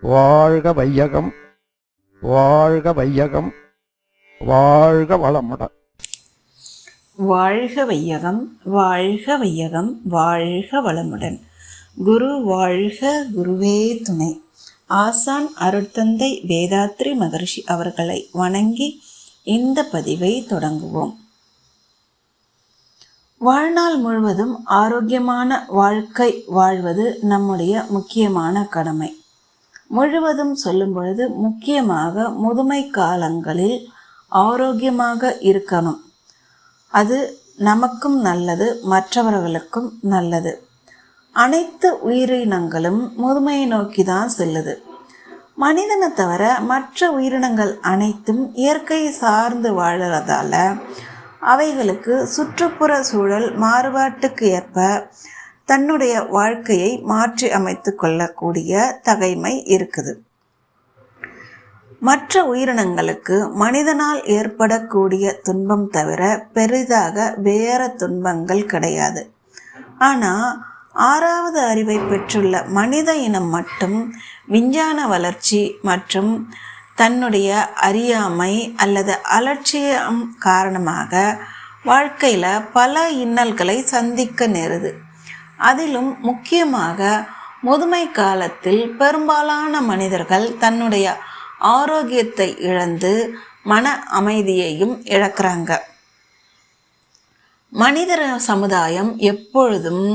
வாழ்க வையகம், வாழ்க வையகம், வாழ்க வளமுடன். வாழ்க வையகம், வாழ்க வையகம், வாழ்க வளமுடன். குரு வாழ்க, குருவே துணை. ஆசான் அருட்தந்தை வேதாத்ரி மகரிஷி அவர்களை வணங்கி இந்த பதிவை தொடங்குவோம். வாழ்நாள் முழுவதும் ஆரோக்கியமான வாழ்க்கை வாழ்வது நம்முடைய முக்கியமான கடமை. முழுவதும் சொல்லும் பொழுது முக்கியமாக முதுமை காலங்களில் ஆரோக்கியமாக இருக்கணும். அது நமக்கும் நல்லது, மற்றவர்களுக்கும் நல்லது. அனைத்து உயிரினங்களும் முதுமையை நோக்கி தான் செல்லுது. மனிதனை தவிர மற்ற உயிரினங்கள் அனைத்தும் இயற்கையை சார்ந்து வாழறதால அவைகளுக்கு சுற்றுப்புற சூழல் மாறுபாட்டுக்கு ஏற்ப தன்னுடைய வாழ்க்கையை மாற்றி அமைத்து கொள்ளக்கூடிய தகைமை இருக்குது. மற்ற உயிரினங்களுக்கு மனிதனால் ஏற்படக்கூடிய துன்பம் தவிர பெரிதாக வேற துன்பங்கள் கிடையாது. ஆனால் 6வது அறிவை பெற்றுள்ள மனித இனம் மட்டும் விஞ்ஞான வளர்ச்சி மற்றும் தன்னுடைய அறியாமை அல்லது அலட்சியம் காரணமாக வாழ்க்கையில் பல இன்னல்களை சந்திக்க நேருது. அதிலும் முக்கியமாக முதுமை காலத்தில் பெரும்பாலான மனிதர்கள் தன்னுடைய ஆரோக்கியத்தை இழந்து மன அமைதியையும் இழக்கிறாங்க. மனித சமுதாயம் எப்பொழுதும்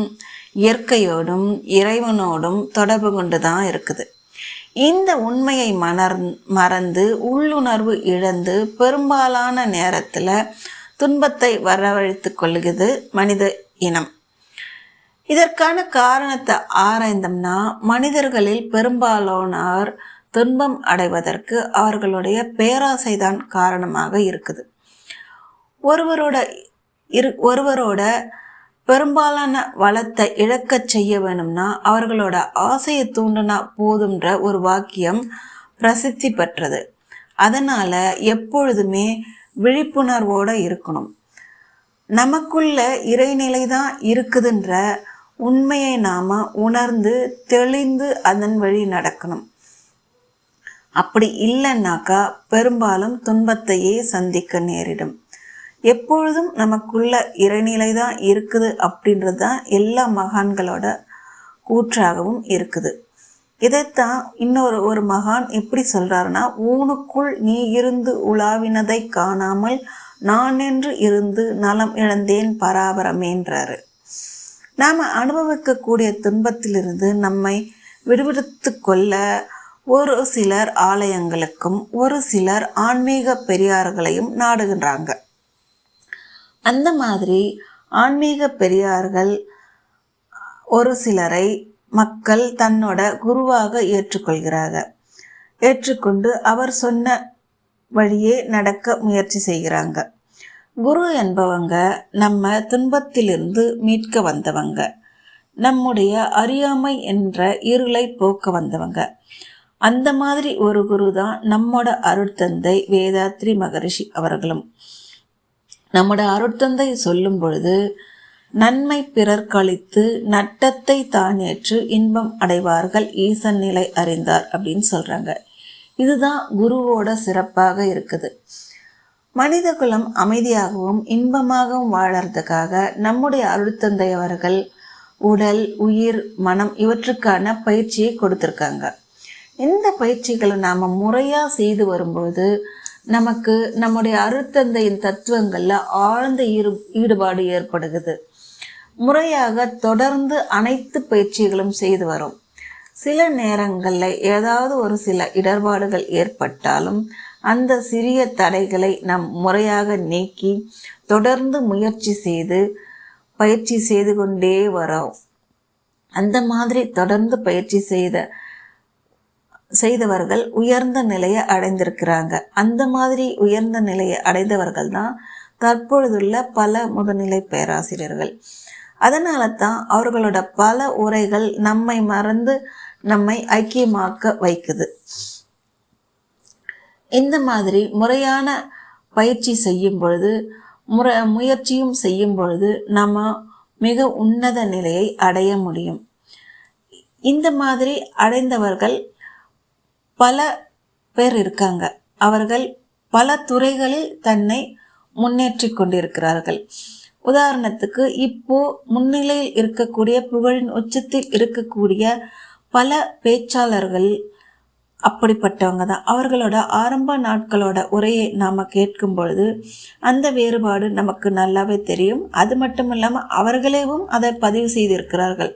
இயற்கையோடும் இறைவனோடும் தொடர்பு கொண்டு தான் இருக்குது. இந்த உண்மையை மறந்து உள்ளுணர்வு இழந்து பெரும்பாலான நேரத்தில் துன்பத்தை வரவழைத்து கொள்கிறது மனித இனம். இதற்கான காரணத்தை ஆராய்ந்தோம்னா மனிதர்களில் பெரும்பாலானோர் துன்பம் அடைவதற்கு அவர்களுடைய பேராசைதான் காரணமாக இருக்குது. ஒருவரோட பெரும்பாலான வளத்தை இழக்க செய்ய வேணும்னா அவர்களோட ஆசையை தூண்டினா போதுன்ற ஒரு வாக்கியம் பிரசித்தி பெற்றது. அதனால் எப்பொழுதுமே விழிப்புணர்வோடு இருக்கணும். நமக்குள்ள இறைநிலை தான் இருக்குதுன்ற உண்மையை நாம் உணர்ந்து தெளிந்து அதன் வழி நடக்கணும். அப்படி இல்லைன்னாக்கா பெரும்பாலும் துன்பத்தையே சந்திக்க நேரிடும். எப்பொழுதும் நமக்குள்ள இறைநிலை தான் இருக்குது அப்படின்றது தான் எல்லா மகான்களோட கூற்றாகவும் இருக்குது. இதைத்தான் ஒரு மகான் எப்படி சொல்கிறாருன்னா, ஊனுக்குள் நீ இருந்து உலாவினதை காணாமல் நான் என்று இருந்து நலம் இழந்தேன் பராபரமேன்றாரு. நாம் அனுபவிக்கக்கூடிய துன்பத்திலிருந்து நம்மை விடுவித்து கொள்ள ஒரு சிலர் ஆலயங்களுக்கும் ஒரு சிலர் ஆன்மீக பெரியார்களையும் நாடுகின்றாங்க. அந்த மாதிரி ஆன்மீக பெரியார்கள் ஒரு சிலரை மக்கள் தன்னோட குருவாக ஏற்றுக்கொண்டு அவர் சொன்ன வழியே நடக்க முயற்சி செய்கிறாங்க. குரு என்பவங்க நம்ம துன்பத்திலிருந்து மீட்க வந்தவங்க, நம்முடைய அறியாமை என்ற இருளை போக்க வந்தவங்க. அந்த மாதிரி ஒரு குரு தான் நம்மோட அருட்தந்தை வேதாத்ரி மகரிஷி அவர்களும். நம்மோட அருட்தந்தை சொல்லும் பொழுது நன்மை பிறர் கழித்து நட்டத்தை தானேற்று இன்பம் அடைவார்கள் ஈசன் நிலை அறிந்தார் அப்படின்னு சொல்கிறாங்க. இதுதான் குருவோட சிறப்பாக இருக்குது. மனித குலம் அமைதியாகவும் இன்பமாகவும் வாழறதுக்காக நம்முடைய அருட்தந்தை அவர்கள் உடல், உயிர், மனம் இவற்றுக்கான பயிற்சியை கொடுத்துருக்காங்க. இந்த பயிற்சிகளை நாம் முறையாக செய்து வரும்போது நமக்கு நம்முடைய அருட்தந்தையின் தத்துவங்களில் ஆழ்ந்த ஈடுபாடு ஏற்படுகிறது. முறையாக தொடர்ந்து அனைத்து பயிற்சிகளும் செய்து வரும். சில நேரங்களில் ஏதாவது ஒரு சில இடர்பாடுகள் ஏற்பட்டாலும் அந்த சிறிய தடைகளை நாம் முறையாக நீக்கி தொடர்ந்து பயிற்சி செய்து கொண்டே வரோம். அந்த மாதிரி தொடர்ந்து பயிற்சி செய்தவர்கள் உயர்ந்த நிலையை அடைந்திருக்கிறாங்க. அந்த மாதிரி உயர்ந்த நிலையை அடைந்தவர்கள் தான் தற்பொழுதுள்ள பல முதுநிலை பேராசிரியர்கள். அதனால தான் அவர்களோட பல உரைகள் நம்மை மறந்து நம்மை ஐக்கியமாக்க வைக்குது. இந்த மாதிரி முறையான பயிற்சி செய்யும் பொழுது முயற்சியும் செய்யும் பொழுது நம்ம மிக உன்னத நிலையை அடைய முடியும். இந்த மாதிரி அடைந்தவர்கள் பல பேர் இருக்காங்க. அவர்கள் பல துறைகளில் தன்னை முன்னேற்றி கொண்டிருக்கிறார்கள். உதாரணத்துக்கு இப்போ முன்னிலையில் இருக்கக்கூடிய, புகழின் உச்சத்தில் இருக்கக்கூடிய பல பேச்சாளர்கள் அப்படிப்பட்டவங்க தான். அவர்களோட ஆரம்ப நாட்களோட உரையை நாம் கேட்கும் பொழுது அந்த வேறுபாடு நமக்கு நல்லாவே தெரியும். அது மட்டும் இல்லாமல் அவர்களேவும் அதை பதிவு செய்திருக்கிறார்கள்.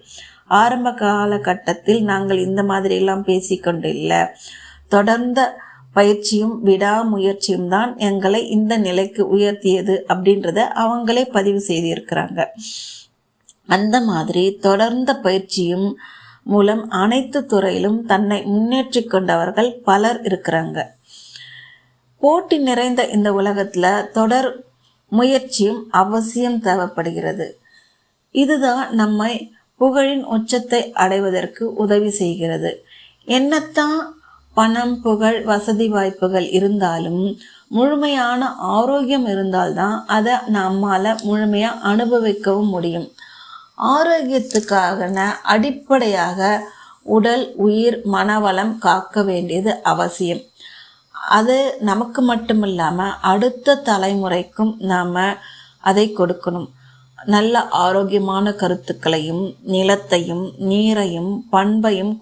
ஆரம்ப காலகட்டத்தில் நாங்கள் இந்த மாதிரியெல்லாம் பேசிக்கொண்டு இல்லை, தொடர்ந்த பயிற்சியும் விடாமுயற்சியும் தான் எங்களை இந்த நிலைக்கு உயர்த்தியது அப்படின்றத அவங்களே பதிவு செய்திருக்கிறாங்க. அந்த மாதிரி தொடர்ந்த பயிற்சியும் மூலம் அனைத்து துறையிலும் தன்னை முன்னேற்றி கொண்டவர்கள் பலர் இருக்கிறாங்க. போட்டி நிறைந்த இந்த உலகத்துல தொடர் முயற்சியும் அவசியம் தேவைப்படுகிறது. இதுதான் நம்மை புகழின் உச்சத்தை அடைவதற்கு உதவி செய்கிறது. என்னத்தான் பணம், புகழ், வசதி வாய்ப்புகள் இருந்தாலும் முழுமையான ஆரோக்கியம் இருந்தால்தான் அதை நம்மால் முழுமையாக அனுபவிக்கவும் முடியும். ஆரோக்கியத்துக்கான அடிப்படையாக உடல், உயிர், மனவளம் காக்க வேண்டியது அவசியம். அது நமக்கு மட்டும் இல்லாமல் அடுத்த தலைமுறைக்கும் நாம் அதை கொடுக்கணும். நல்ல ஆரோக்கியமான கருத்துக்களையும் நிலத்தையும் நீரையும் பண்பையும்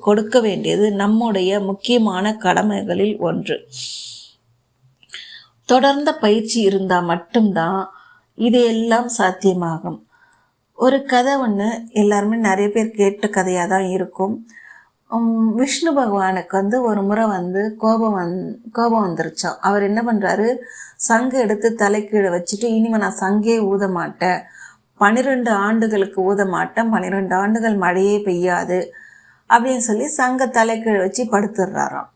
கொடுக்க வேண்டியது நம்முடைய முக்கியமான கடமைகளில் ஒன்று. தொடர்ந்த பயிற்சி இருந்தால் மட்டும்தான் இது எல்லாம் சாத்தியமாகும். ஒரு கதை ஒன்று எல்லாருமே நிறைய பேர் கேட்ட கதையாக தான் இருக்கும். விஷ்ணு பகவானுக்கு ஒரு முறை கோபம் வந்துருச்சான். அவர் என்ன பண்ணுறாரு, சங்கு எடுத்து தலைக்கீழே வச்சுட்டு, இனிமேல் நான் சங்கே ஊத மாட்டேன், 12 ஆண்டுகளுக்கு ஊத மாட்டேன், 12 ஆண்டுகள் மழையே பெய்யாது அப்படின்னு சொல்லி சங்க தலைக்கீழே வச்சு படுத்துடுறாராம்.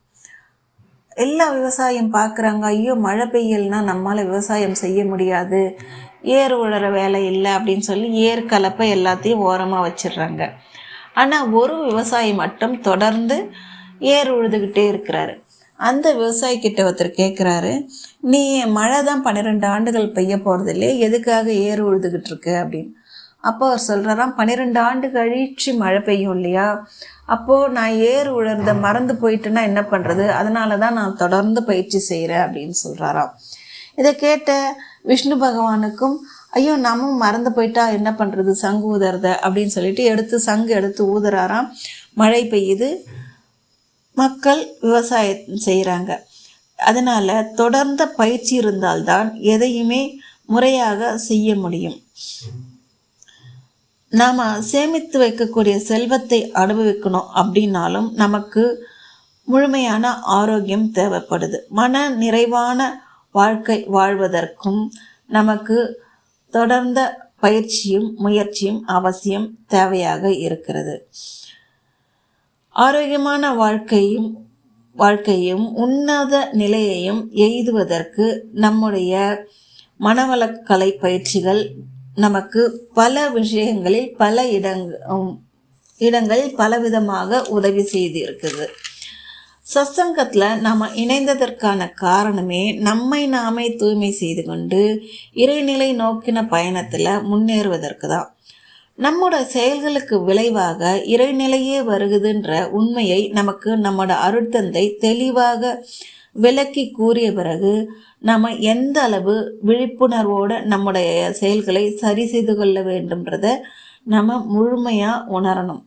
எல்லா விவசாயம் பார்க்குறாங்க, ஐயோ மழை பெய்யலைன்னா நம்மளால் விவசாயம் செய்ய முடியாது, ஏர் உழற வேலை இல்லை அப்படின்னு சொல்லி ஏர் கலப்பை எல்லாத்தையும் ஓரமாக வச்சிடுறாங்க. ஆனால் ஒரு விவசாயி மட்டும் தொடர்ந்து ஏர் உழுதுகிட்டே இருக்கிறாரு. அந்த விவசாயிக்கிட்ட ஒருத்தர் கேட்குறாரு, நீ மழை தான் 12 ஆண்டுகள் பெய்ய போகிறது இல்லையே, எதுக்காக ஏர் உழுதுகிட்டு இருக்கு அப்படின்னு. அப்போ அவர் சொல்கிறாராம், 12 ஆண்டு கழிச்சு மழை பெய்யும் இல்லையா, அப்போது நான் ஏர் உழறத மறந்து போயிட்டுன்னா என்ன பண்ணுறது, அதனால தான் நான் தொடர்ந்து பயிற்சி செய்கிறேன் அப்படின்னு சொல்கிறாராம். இதை கேட்ட விஷ்ணு பகவானுக்கும், ஐயோ நம்மும் மறந்து போயிட்டா என்ன பண்ணுறது சங்கு ஊதுறத அப்படின்னு சொல்லிட்டு சங்கு எடுத்து ஊதுறாராம். மழை பெய்யுது, மக்கள் விவசாயம் செய்கிறாங்க. அதனால் தொடர்ந்த பயிற்சி இருந்தால்தான் எதையுமே முறையாக செய்ய முடியும். நாம் சேமித்து வைக்கக்கூடிய செல்வத்தை அனுபவிக்கணும் அப்படின்னாலும் நமக்கு முழுமையான ஆரோக்கியம் தேவைப்படுது. மன நிறைவான வாழ்க்கை வாழ்வதற்கும் நமக்கு தொடர்ந்த பயிற்சியும் முயற்சியும் அவசியம் தேவையாக இருக்கிறது. ஆரோக்கியமான வாழ்க்கையும் உன்னத நிலையையும் எய்துவதற்கு நம்முடைய மனவளக்கலை பயிற்சிகள் நமக்கு பல விஷயங்களில் பல இடங்களில் பலவிதமாக உதவி செய்து இருக்குது. சத்சங்கத்தில் நாம் இணைந்ததற்கான காரணமே நம்மை நாமே தூய்மை செய்து கொண்டு இறைநிலை நோக்கின பயணத்தில் முன்னேறுவதற்கு தான். நம்மோட செயல்களுக்கு விளைவாக இறைநிலையே வருகுதுன்ற உண்மையை நமக்கு நம்மோட அருட்தந்தை தெளிவாக விளக்கி கூறிய பிறகு நம்ம எந்த அளவு விழிப்புணர்வோடு நம்முடைய செயல்களை சரி செய்து கொள்ள வேண்டும்ன்றத நம்ம முழுமையாக உணரணும்.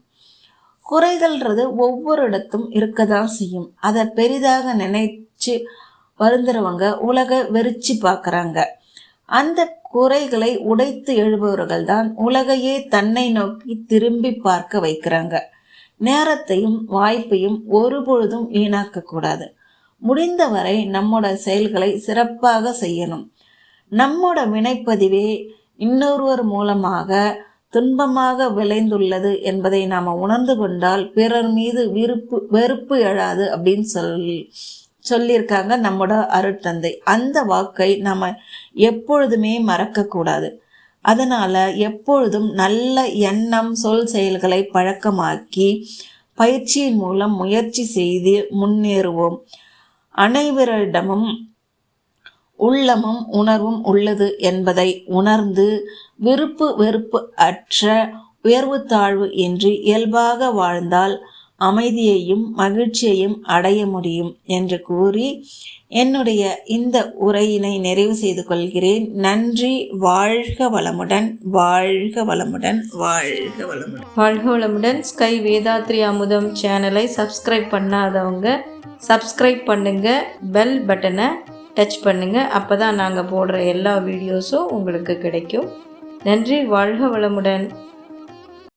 குறைகள்ன்றது ஒவ்வொரு இடத்தும் இருக்க தான் செய்யும். அதை பெரிதாக நினைச்சு வருந்துறவங்க உலக வெறிச்சு பார்க்குறாங்க. அந்த குறைகளை உடைத்து எழுபவர்கள் தான் உலகையே தன்னை நோக்கி திரும்பி பார்க்க வைக்கிறாங்க. நேரத்தையும் வாய்ப்பையும் ஒருபொழுதும் வீணாக்கக்கூடாது. முடிந்தவரை நம்மோட செயல்களை சிறப்பாக செய்யணும். நம்மோட வினைப்பதிவே இன்னொருவர் மூலமாக துன்பமாக விளைந்துள்ளது என்பதை நாம் உணர்ந்து கொண்டால் பிறர் மீது வெறுப்பு எழாது அப்படின்னு சொல்லியிருக்காங்க நம்மோட அருட்தந்தை. அந்த வாக்கை நம்ம எப்பொழுதுமே மறக்கக்கூடாது. அதனால் எப்பொழுதும் நல்ல எண்ணம், சொல், செயல்களை பழக்கமாக்கி பயிற்சியின் மூலம் முயற்சி செய்து முன்னேறுவோம். அனைவரிடமும் உள்ளமும் உணர்வும் உள்ளது என்பதை உணர்ந்து விருப்பு வெறுப்பு அற்ற உயர்வு தாழ்வு இன்றி இயல்பாக வாழ்ந்தால் அமைதியையும் மகிழ்ச்சியையும் அடைய முடியும் என்று கூறி என்னுடைய இந்த உரையினை நிறைவு செய்து கொள்கிறேன். நன்றி. வாழ்க வளமுடன், வாழ்க வளமுடன், வாழ்க வளமுடன். வாழ்க வளமுடன். ஸ்கை வேதாத்ரி அமுதம் சேனலை சப்ஸ்கிரைப் பண்ணாதவங்க சப்ஸ்கிரைப் பண்ணுங்க, பெல் பட்டனை டச் பண்ணுங்க. அப்போ தான் நாங்கள் போடுற எல்லா வீடியோஸும் உங்களுக்கு கிடைக்கும். நன்றி. வாழ்க வளமுடன்.